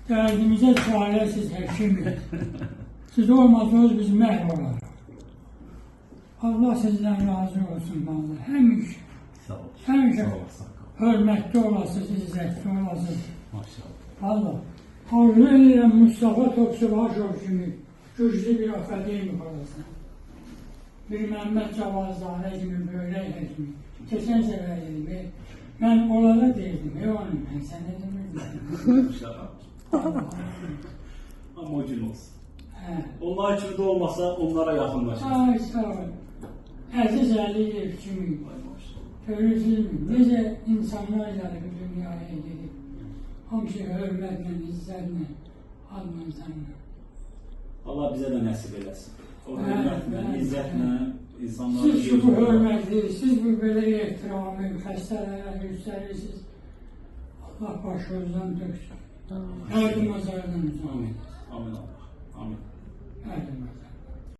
Dərdimizə çarəsiz həkimik. Siz olmasanız biz məhv olarıq. Allah sizdən razı olsun vallahi. Həmişə hörmətli olasınız, izzətli olasınız. Vallahi. Arzu edirəm Mustafa Topçubaşov kimi güclü bir akademik olasın. Bir Məhəmməd Cavazzadə kimi böyrək həkimi. Keçən səfər dedim, mən onlara deyirdim, onun mən sənə demirdim. Amma o gün olsun. Onlar kimi də olmasa onlara yaxınlaşır. Ay sağ ol. Əziz Əliyev kimi. Görürsünüzmü? Necə insanlar gəlib dünyaya gedib. Hamısı hörmətlə, izzətlə, adlansanla. Allah bizə də nəsib eləsin. O hörmətlə, izzətlə insanları siz bu hörmətli, siz bu belə ehtiramı, xəstələrə göstərirsiniz. Allah başınızdan döksün. Yardım azardan. Amin. Amin Allah. Amin.